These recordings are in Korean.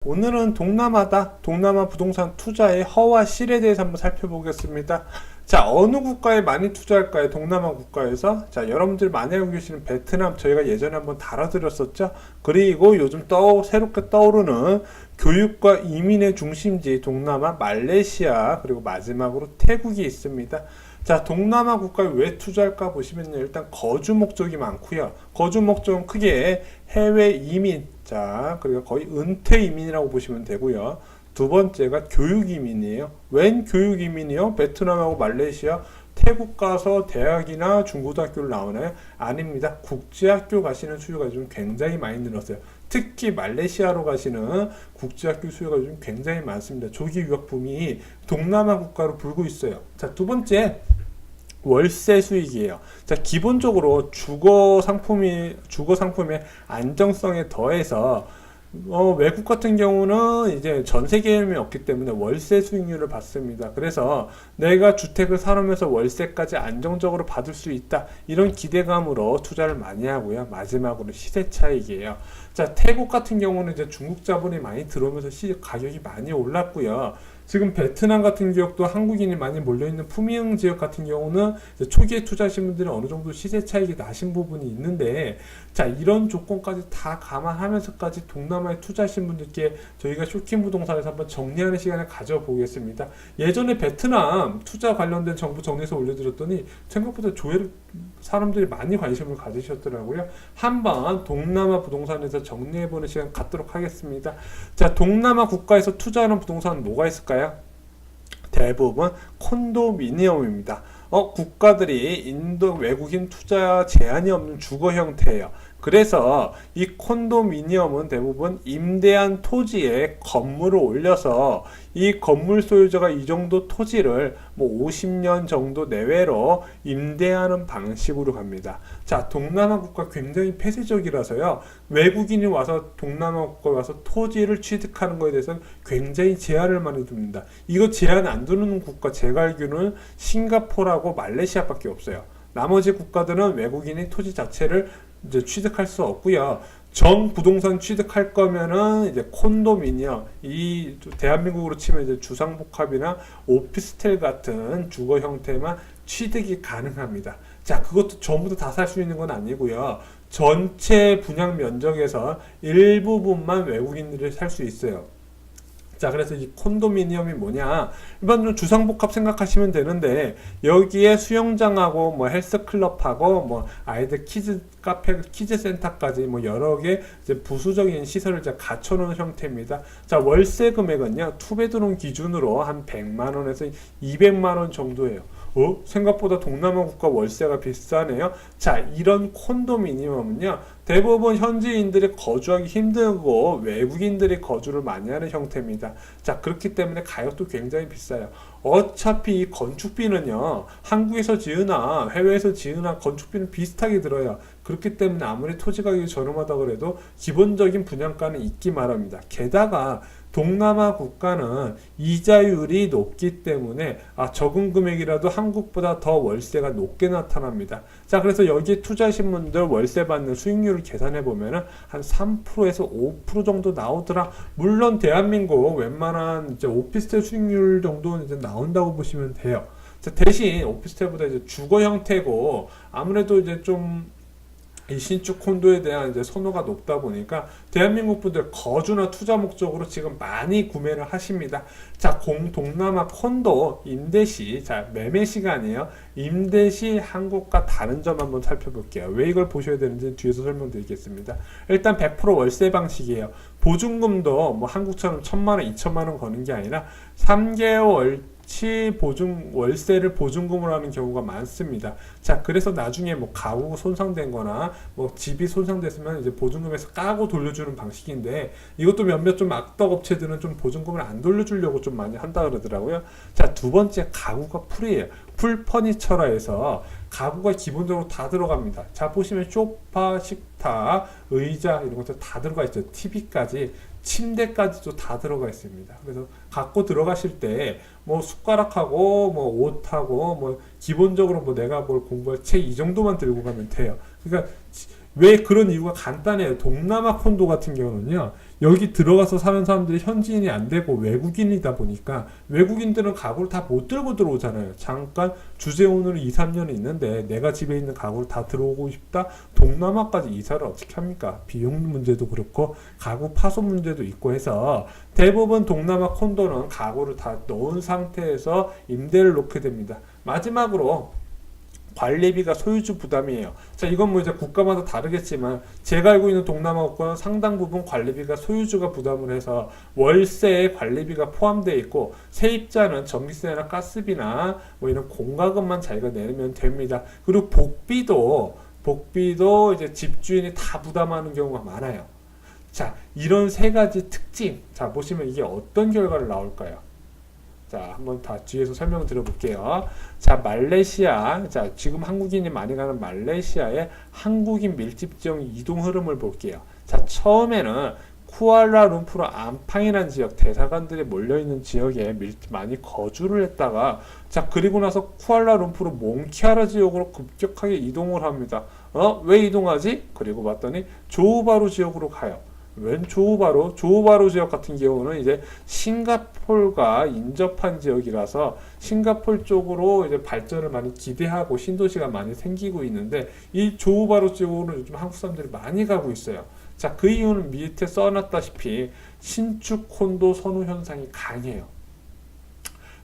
오늘은 동남아 부동산 투자의 허와 실에 대해서 한번 살펴보겠습니다. 자, 어느 국가에 많이 투자할까요? 동남아 국가에서. 자, 여러분들 많이 알고 계시는 베트남, 저희가 예전에 한번 다뤄드렸었죠. 그리고 요즘 새롭게 떠오르는 교육과 이민의 중심지 동남아 말레이시아, 그리고 마지막으로 태국이 있습니다. 자, 동남아 국가에 왜 투자할까 보시면요, 일단 거주 목적이 많고요. 거주 목적은 크게 해외 이민, 자, 그리고 거의 은퇴 이민이라고 보시면 되고요. 두 번째가 교육 이민이에요. 웬 교육 이민이요? 베트남하고 말레이시아, 태국 가서 대학이나 중고등학교를 나오나요? 아닙니다. 국제학교 가시는 수요가 요즘 굉장히 많이 늘었어요. 특히 말레이시아로 가시는 국제학교 수요가 요즘 굉장히 많습니다. 조기 유학 붐이 동남아 국가로 불고 있어요. 자, 두 번째, 월세 수익이에요. 자, 기본적으로 주거 상품의 안정성에 더해서 외국 같은 경우는 이제 전세 계획이 없기 때문에 월세 수익률을 받습니다. 그래서 내가 주택을 사놓으면서 월세까지 안정적으로 받을 수 있다, 이런 기대감으로 투자를 많이 하고요. 마지막으로 시세 차익이에요. 자, 태국 같은 경우는 이제 중국 자본이 많이 들어오면서 가격이 많이 올랐고요. 지금 베트남 같은 지역도 한국인이 많이 몰려있는 푸미흥 지역 같은 경우는 초기에 투자하신 분들은 어느 정도 시세 차익이 나신 부분이 있는데, 자, 이런 조건까지 다 감안하면서까지 동남아에 투자하신 분들께 저희가 쇼킹 부동산에서 한번 정리하는 시간을 가져보겠습니다. 예전에 베트남 투자 관련된 정보 정리해서 올려드렸더니 생각보다 사람들이 많이 관심을 가지셨더라고요. 한번 동남아 부동산에서 정리해보는 시간 갖도록 하겠습니다. 자, 동남아 국가에서 투자하는 부동산은 뭐가 있을까요? 대부분 콘도미니엄입니다. 국가들이 인도 외국인 투자 제한이 없는 주거 형태예요. 그래서 이 콘도미니엄은 대부분 임대한 토지에 건물을 올려서 이 건물 소유자가 이 정도 토지를 50년 정도 내외로 임대하는 방식으로 갑니다. 자, 동남아 국가 굉장히 폐쇄적이라서요, 외국인이 와서 동남아 국가에 와서 토지를 취득하는 것에 대해서는 굉장히 제한을 많이 둡니다. 이거 제한 안 두는 국가 제가 알기로는 싱가포르하고 말레이시아밖에 없어요. 나머지 국가들은 외국인이 토지 자체를 이제 취득할 수 없고요. 전 부동산 취득할 거면은 이제 콘도미니엄, 이 대한민국으로 치면 이제 주상복합이나 오피스텔 같은 주거 형태만 취득이 가능합니다. 자, 그것도 전부 다 살 수 있는 건 아니고요. 전체 분양 면적에서 일부분만 외국인들이 살 수 있어요. 자, 그래서 이 콘도미니엄이 뭐냐, 일반적으로 주상복합 생각하시면 되는데, 여기에 수영장하고 헬스클럽하고 아이들 키즈 카페, 키즈 센터까지 여러 개 이제 부수적인 시설을 이제 갖춰놓은 형태입니다. 자, 월세 금액은요, 투베드룸 기준으로 한 100만 원에서 200만 원 정도예요. 생각보다 동남아 국가 월세가 비싸네요. 자, 이런 콘도미니엄은요, 대부분 현지인들이 거주하기 힘들고 외국인들이 거주를 많이 하는 형태입니다. 자, 그렇기 때문에 가격도 굉장히 비싸요. 어차피 이 건축비는요, 한국에서 지으나 해외에서 지으나 건축비는 비슷하게 들어요. 그렇기 때문에 아무리 토지 가격이 저렴하다 그래도 기본적인 분양가는 있기 마련입니다. 게다가 동남아 국가는 이자율이 높기 때문에 적은 금액이라도 한국보다 더 월세가 높게 나타납니다. 자, 그래서 여기에 투자하신 분들 월세 받는 수익률을 계산해 보면은 한 3%에서 5% 정도 나오더라. 물론 대한민국 웬만한 이제 오피스텔 수익률 정도는 이제 나온다고 보시면 돼요. 자, 대신 오피스텔보다 이제 주거 형태고 아무래도 이제 좀 이 신축 콘도에 대한 이제 선호가 높다 보니까 대한민국 분들 거주나 투자 목적으로 지금 많이 구매를 하십니다. 자, 동남아 콘도 임대 시, 자, 매매 시간이에요. 임대 시 한국과 다른 점 한번 살펴볼게요. 왜 이걸 보셔야 되는지 뒤에서 설명드리겠습니다. 일단 100% 월세 방식이에요. 보증금도 한국처럼 1,000만 원, 2,000만 원 거는 게 아니라 3개월 월세를 보증금으로 하는 경우가 많습니다. 자, 그래서 나중에 가구가 손상된 거나 집이 손상됐으면 이제 보증금에서 까고 돌려주는 방식인데, 이것도 몇몇 좀 악덕 업체들은 좀 보증금을 안 돌려주려고 좀 많이 한다 그러더라고요. 자, 두 번째, 가구가 풀이에요. 풀 퍼니처라 해서 가구가 기본적으로 다 들어갑니다. 자, 보시면 소파, 식탁, 의자 이런 것들 다 들어가 있죠. TV까지, 침대까지도 다 들어가 있습니다. 그래서 갖고 들어가실 때 숟가락하고 옷하고 기본적으로 내가 뭘 공부할 책 이 정도만 들고 가면 돼요. 그러니까 왜 그런 이유가 간단해요. 동남아 콘도 같은 경우는요, 여기 들어가서 사는 사람들이 현지인이 안 되고 외국인이다 보니까 외국인들은 가구를 다 못 들고 들어오잖아요. 잠깐 주재원으로 2, 3년 있는데 내가 집에 있는 가구를 다 들어오고 싶다? 동남아까지 이사를 어떻게 합니까? 비용 문제도 그렇고 가구 파손 문제도 있고 해서 대부분 동남아 콘도는 가구를 다 넣은 상태에서 임대를 놓게 됩니다. 마지막으로 관리비가 소유주 부담이에요. 자, 이건 뭐 이제 국가마다 다르겠지만 제가 알고 있는 동남아 국가는 상당 부분 관리비가 소유주가 부담을 해서 월세에 관리비가 포함되어 있고 세입자는 전기세나 가스비나 뭐 이런 공과금만 자기가 내면 됩니다. 그리고 복비도 이제 집주인이 다 부담하는 경우가 많아요. 자, 이런 세 가지 특징. 자, 보시면 이게 어떤 결과를 나올까요? 자, 한번 다 뒤에서 설명 드려볼게요. 자, 말레이시아. 자, 지금 한국인이 많이 가는 말레이시아의 한국인 밀집 지역 이동 흐름을 볼게요. 자, 처음에는 쿠알라룸푸르 암팡이라는 지역, 대사관들이 몰려있는 지역에 많이 거주를 했다가, 자, 그리고 나서 쿠알라룸푸르 몽키아라 지역으로 급격하게 이동을 합니다. 왜 이동하지? 그리고 봤더니 조호바루 지역으로 가요. 웬 조호바루? 조호바루 지역 같은 경우는 이제 싱가폴과 인접한 지역이라서 싱가폴 쪽으로 이제 발전을 많이 기대하고 신도시가 많이 생기고 있는데 이 조호바루 지역으로 요즘 한국 사람들이 많이 가고 있어요. 자, 그 이유는 밑에 써놨다시피 신축 콘도 선호 현상이 강해요.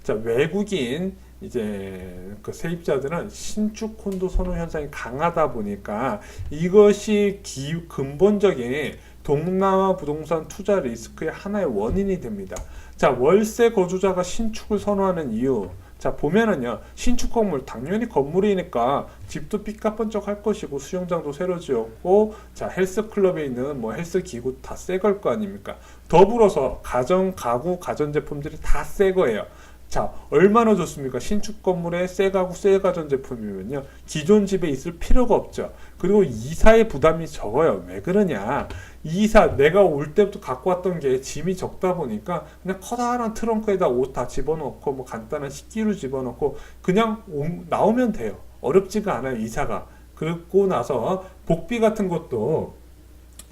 자, 외국인 이제 그 세입자들은 신축 콘도 선호 현상이 강하다 보니까 이것이 근본적인 동남아 부동산 투자 리스크의 하나의 원인이 됩니다. 자, 월세 거주자가 신축을 선호하는 이유. 자, 보면은요, 신축 건물, 당연히 건물이니까 집도 삐까뻔쩍 할 것이고, 수영장도 새로 지었고, 자, 헬스클럽에 있는 뭐 헬스기구 다 새 걸 거 아닙니까? 더불어서 가구, 가전제품들이 다 새 거예요. 자, 얼마나 좋습니까? 신축 건물에 새 가구, 새 가전제품이면요, 기존 집에 있을 필요가 없죠. 그리고 이사의 부담이 적어요. 왜 그러냐? 이사, 내가 올 때부터 갖고 왔던 게 짐이 적다 보니까 그냥 커다란 트렁크에다 옷 다 집어넣고 뭐 간단한 식기류 집어넣고 그냥 나오면 돼요. 어렵지가 않아요, 이사가. 그리고 나서 복비 같은 것도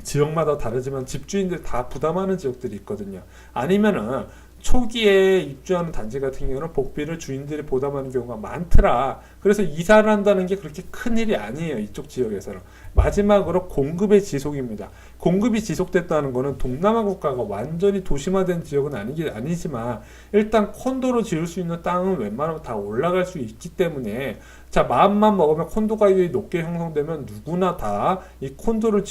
지역마다 다르지만 집주인들 다 부담하는 지역들이 있거든요. 아니면은 초기에 입주하는 단지 같은 경우는 복비를 주인들이 부담하는 경우가 많더라. 그래서 이사를 한다는 게 그렇게 큰 일이 아니에요. 이쪽 지역에서는. 마지막으로 공급의 지속입니다. 공급이 지속됐다는 것은 동남아 국가가 완전히 도심화된 지역은 아니지만 일단 콘도로 지을 수 있는 땅은 웬만하면 다 올라갈 수 있기 때문에 자, 마음만 먹으면 콘도 가격이 높게 형성되면 누구나 다 이 콘도를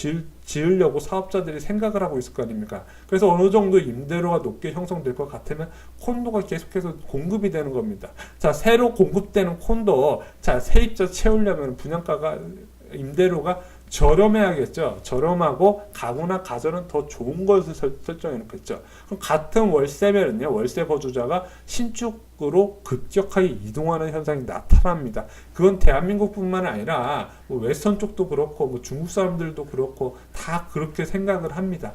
지으려고 사업자들이 생각을 하고 있을 거 아닙니까? 그래서 어느 정도 임대료가 높게 형성될 것 같으면 콘도가 계속해서 공급이 되는 겁니다. 자, 새로 공급되는 콘도, 자, 세입자 채우려면 분양가가, 임대료가 저렴해야겠죠. 저렴하고 가구나 가전은 더 좋은 것을 설정해 놓겠죠. 그럼 같은 월세면은요, 월세 거주자가 신축으로 급격하게 이동하는 현상이 나타납니다. 그건 대한민국뿐만 아니라 뭐 웨스턴 쪽도 그렇고 뭐 중국 사람들도 그렇고 다 그렇게 생각을 합니다.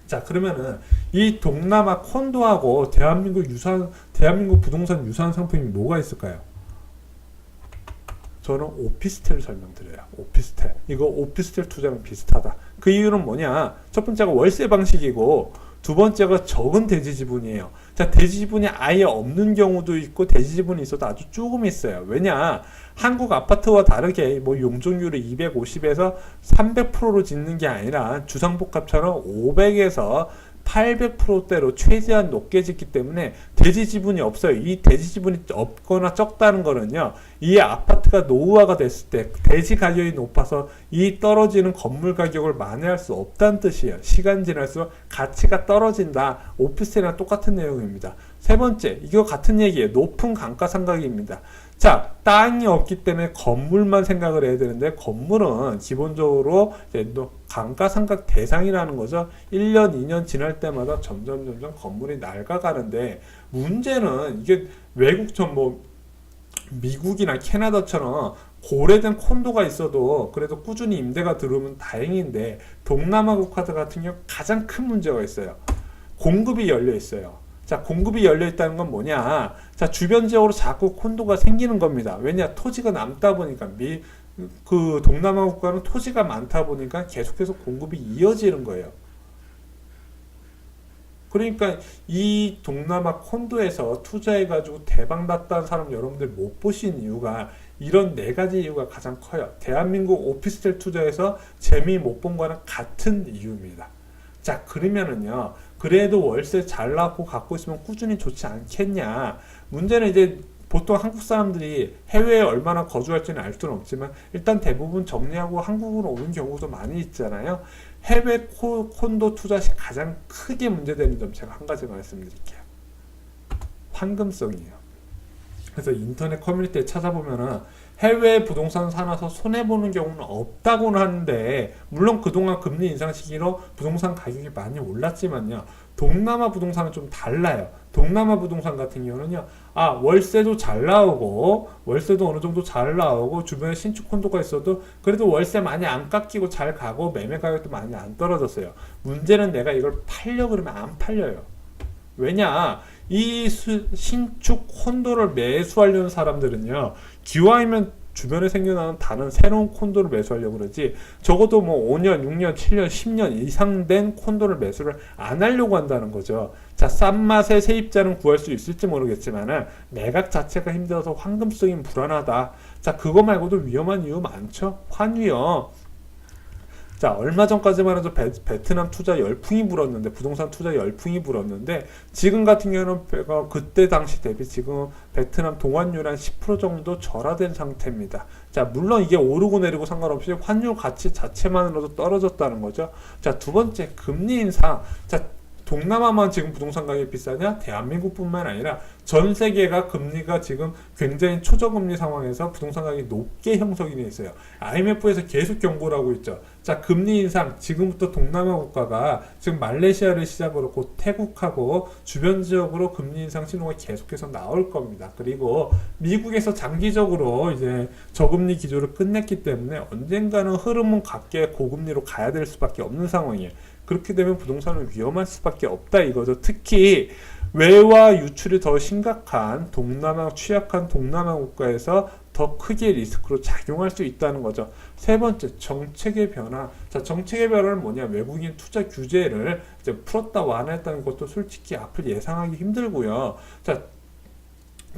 자, 그러면은 이 동남아 콘도하고 대한민국 부동산 유사한 상품이 뭐가 있을까요? 저는 오피스텔 설명드려요. 오피스텔. 이거 오피스텔 투자랑 비슷하다. 그 이유는 뭐냐? 첫 번째가 월세 방식이고 두 번째가 적은 대지 지분이에요. 자, 대지 지분이 아예 없는 경우도 있고 대지 지분이 있어도 아주 조금 있어요. 왜냐? 한국 아파트와 다르게 뭐 용적률을 250에서 300%로 짓는 게 아니라 주상복합처럼 500에서 800%대로 최대한 높게 짓기 때문에 대지 지분이 없어요. 이 대지 지분이 없거나 적다는 거는요, 이 아파트가 노후화가 됐을 때 대지 가격이 높아서 이 떨어지는 건물 가격을 만회할 수 없다는 뜻이에요. 시간 지날수록 가치가 떨어진다. 오피스텔이랑 똑같은 내용입니다. 세 번째, 이거 같은 얘기예요. 높은 감가상각입니다. 자, 땅이 없기 때문에 건물만 생각을 해야 되는데 건물은 기본적으로 이제 감가상각 대상이라는 거죠. 1년, 2년 지날 때마다 점점 건물이 낡아가는데 문제는 이게 외국처럼 뭐 미국이나 캐나다처럼 오래된 콘도가 있어도 그래도 꾸준히 임대가 들어오면 다행인데 동남아 국가들 같은 경우 가장 큰 문제가 있어요. 공급이 열려 있어요. 자, 공급이 열려 있다는 건 뭐냐? 자, 주변 지역으로 자꾸 콘도가 생기는 겁니다. 왜냐? 토지가 남다 보니까 동남아 국가는 토지가 많다 보니까 계속해서 공급이 이어지는 거예요. 그러니까 이 동남아 콘도에서 투자해가지고 대박 났다는 사람 여러분들 못 보신 이유가 이런 네 가지 이유가 가장 커요. 대한민국 오피스텔 투자에서 재미 못 본 거랑 같은 이유입니다. 자, 그러면은요, 그래도 월세 잘 나고 갖고 있으면 꾸준히 좋지 않겠냐. 문제는 이제 보통 한국 사람들이 해외에 얼마나 거주할지는 알 수는 없지만 일단 대부분 정리하고 한국으로 오는 경우도 많이 있잖아요. 해외 콘도 투자 시 가장 크게 문제되는 점 제가 한 가지 말씀드릴게요. 환금성이에요. 그래서 인터넷 커뮤니티에 찾아보면은 해외 부동산 사놔서 손해보는 경우는 없다고는 하는데, 물론 그동안 금리 인상 시기로 부동산 가격이 많이 올랐지만요, 동남아 부동산은 좀 달라요. 동남아 부동산 같은 경우는요, 월세도 잘 나오고, 월세도 어느 정도 잘 나오고, 주변에 신축 콘도가 있어도 그래도 월세 많이 안 깎이고 잘 가고, 매매 가격도 많이 안 떨어졌어요. 문제는 내가 이걸 팔려고 그러면 안 팔려요. 왜냐? 이 신축 콘도를 매수하려는 사람들은요, 기왕이면 주변에 생겨나는 다른 새로운 콘도를 매수하려고 그러지, 적어도 뭐 5년, 6년, 7년, 10년 이상 된 콘도를 매수를 안 하려고 한다는 거죠. 자, 싼 맛에 세입자는 구할 수 있을지 모르겠지만 매각 자체가 힘들어서 환금성이 불안하다. 자, 그거 말고도 위험한 이유 많죠. 환위요. 자, 얼마 전까지만 해도 베트남 투자 열풍이 불었는데, 부동산 투자 열풍이 불었는데, 지금 같은 경우는 그때 당시 대비 지금 베트남 동환율 한 10% 정도 절하된 상태입니다. 자, 물론 이게 오르고 내리고 상관없이 환율 가치 자체만으로도 떨어졌다는 거죠. 자, 두 번째, 금리 인상. 자, 동남아만 지금 부동산 가격이 비싸냐? 대한민국뿐만 아니라 전 세계가 금리가 지금 굉장히 초저금리 상황에서 부동산 가격이 높게 형성이 되어 있어요. IMF에서 계속 경고를 하고 있죠. 자, 금리 인상, 지금부터 동남아 국가가 지금 말레이시아를 시작으로 곧 태국하고 주변 지역으로 금리 인상 신호가 계속해서 나올 겁니다. 그리고 미국에서 장기적으로 이제 저금리 기조를 끝냈기 때문에 언젠가는 흐름은 같게 고금리로 가야 될 수밖에 없는 상황이에요. 그렇게 되면 부동산은 위험할 수밖에 없다 이거죠. 특히 외화 유출이 더 심각한 동남아, 취약한 동남아 국가에서 더 크게 리스크로 작용할 수 있다는 거죠. 세 번째, 정책의 변화. 자, 정책의 변화는 뭐냐? 외국인 투자 규제를 이제 풀었다 완화했다는 것도 솔직히 앞을 예상하기 힘들고요. 자,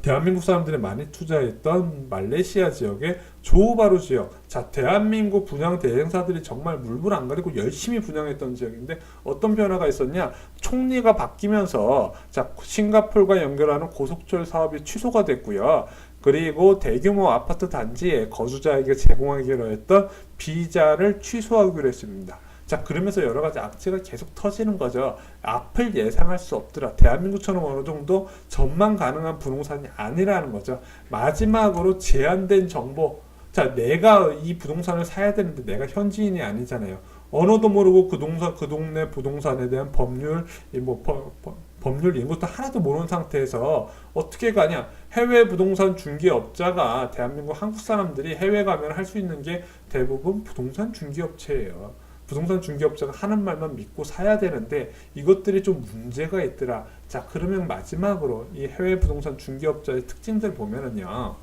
대한민국 사람들이 많이 투자했던 말레이시아 지역의 조호바루 지역. 자, 대한민국 분양 대행사들이 정말 물불 안 가리고 열심히 분양했던 지역인데 어떤 변화가 있었냐? 총리가 바뀌면서 자, 싱가포르과 연결하는 고속철 사업이 취소가 됐고요. 그리고 대규모 아파트 단지에 거주자에게 제공하기로 했던 비자를 취소하기로 했습니다. 자, 그러면서 여러 가지 악재가 계속 터지는 거죠. 앞을 예상할 수 없더라. 대한민국처럼 어느 정도 전망 가능한 부동산이 아니라는 거죠. 마지막으로 제한된 정보. 자, 내가 이 부동산을 사야 되는데 내가 현지인이 아니잖아요. 언어도 모르고 그 동네 부동산에 대한 법률, 법률 이런 것도 하나도 모르는 상태에서 어떻게 가냐? 해외 부동산 중개업자가 대한민국 한국 사람들이 해외 가면 할 수 있는 게 대부분 부동산 중개업체예요. 부동산 중개업자가 하는 말만 믿고 사야 되는데 이것들이 좀 문제가 있더라. 자, 그러면 마지막으로 이 해외 부동산 중개업자의 특징들 보면은요.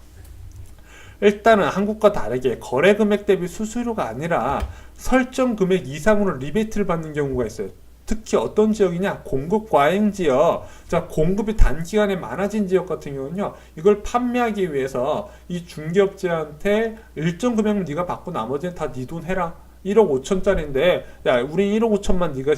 일단은 한국과 다르게 거래 금액 대비 수수료가 아니라 설정 금액 이상으로 리베이트를 받는 경우가 있어요. 특히 어떤 지역이냐? 공급 과잉 지역. 자, 공급이 단기간에 많아진 지역 같은 경우는요, 이걸 판매하기 위해서 이 중개업자한테 일정 금액을 네가 받고 나머지는 다 네 돈 해라. 1억 5천짜리인데, 야, 우린 1억 5천만 네가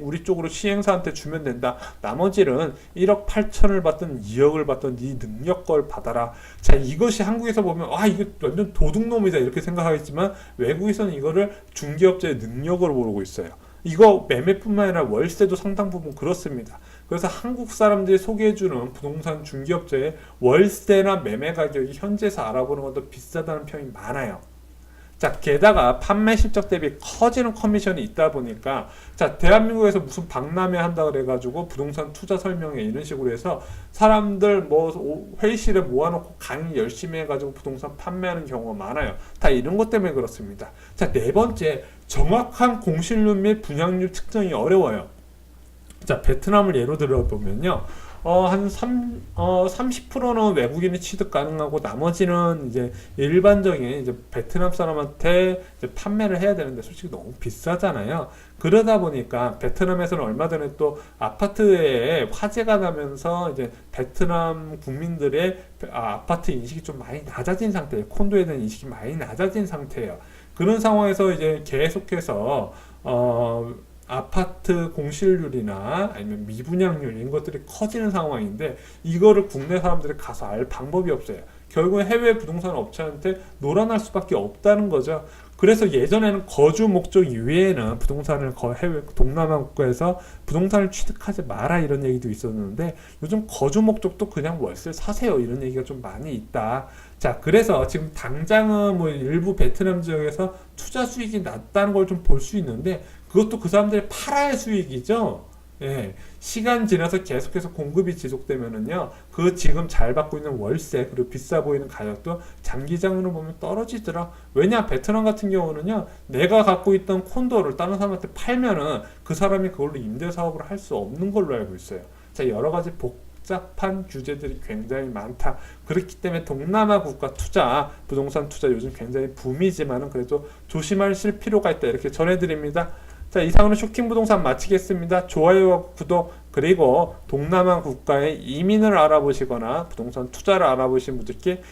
우리 쪽으로 시행사한테 주면 된다. 나머지는 1억 8천을 받든 2억을 받든 네 능력 걸 받아라. 자, 이것이 한국에서 보면, 이거 완전 도둑놈이다. 이렇게 생각하겠지만, 외국에서는 이거를 중개업자의 능력으로 모르고 있어요. 이거 매매뿐만 아니라 월세도 상당 부분 그렇습니다. 그래서 한국 사람들이 소개해주는 부동산 중개업자의 월세나 매매 가격이 현지에서 알아보는 것도 비싸다는 평이 많아요. 자, 게다가 판매 실적 대비 커지는 커미션이 있다 보니까, 자, 대한민국에서 무슨 박람회 한다 그래가지고 부동산 투자 설명회 이런 식으로 해서 사람들 뭐 회의실에 모아놓고 강의 열심히 해가지고 부동산 판매하는 경우가 많아요. 다 이런 것 때문에 그렇습니다. 자, 네 번째, 정확한 공실률 및 분양률 측정이 어려워요. 자, 베트남을 예로 들어보면요. 한 30%는 외국인이 취득 가능하고 나머지는 이제 일반적인 이제 베트남 사람한테 이제 판매를 해야 되는데 솔직히 너무 비싸잖아요. 그러다 보니까 베트남에서는 얼마 전에 또 아파트에 화재가 나면서 이제 베트남 국민들의 아파트 인식이 좀 많이 낮아진 상태예요. 콘도에 대한 인식이 많이 낮아진 상태예요. 그런 상황에서 이제 계속해서 아파트 공실률이나 아니면 미분양률 이런 것들이 커지는 상황인데 이거를 국내 사람들이 가서 알 방법이 없어요. 결국에 해외 부동산 업체한테 놀아날 수밖에 없다는 거죠. 그래서 예전에는 거주 목적 이외에는 부동산을 해외 동남아 국가에서 부동산을 취득하지 마라 이런 얘기도 있었는데 요즘 거주 목적도 그냥 월세 사세요 이런 얘기가 좀 많이 있다. 자, 그래서 지금 당장은 뭐 일부 베트남 지역에서 투자 수익이 낮다는 걸 좀 볼 수 있는데 그것도 그 사람들이 팔아야 수익이죠. 예, 시간 지나서 계속해서 공급이 지속되면은요, 그 지금 잘 받고 있는 월세, 그리고 비싸 보이는 가격도 장기적으로 보면 떨어지더라. 왜냐, 베트남 같은 경우는요, 내가 갖고 있던 콘도를 다른 사람한테 팔면은 그 사람이 그걸로 임대 사업을 할 수 없는 걸로 알고 있어요. 자, 여러 가지 복잡한 규제들이 굉장히 많다. 그렇기 때문에 동남아 국가 투자, 부동산 투자 요즘 굉장히 붐이지만은 그래도 조심하실 필요가 있다. 이렇게 전해드립니다. 자, 이상으로 쇼킹 부동산 마치겠습니다. 좋아요와 구독, 그리고 동남아 국가의 이민을 알아보시거나 부동산 투자를 알아보신 분들께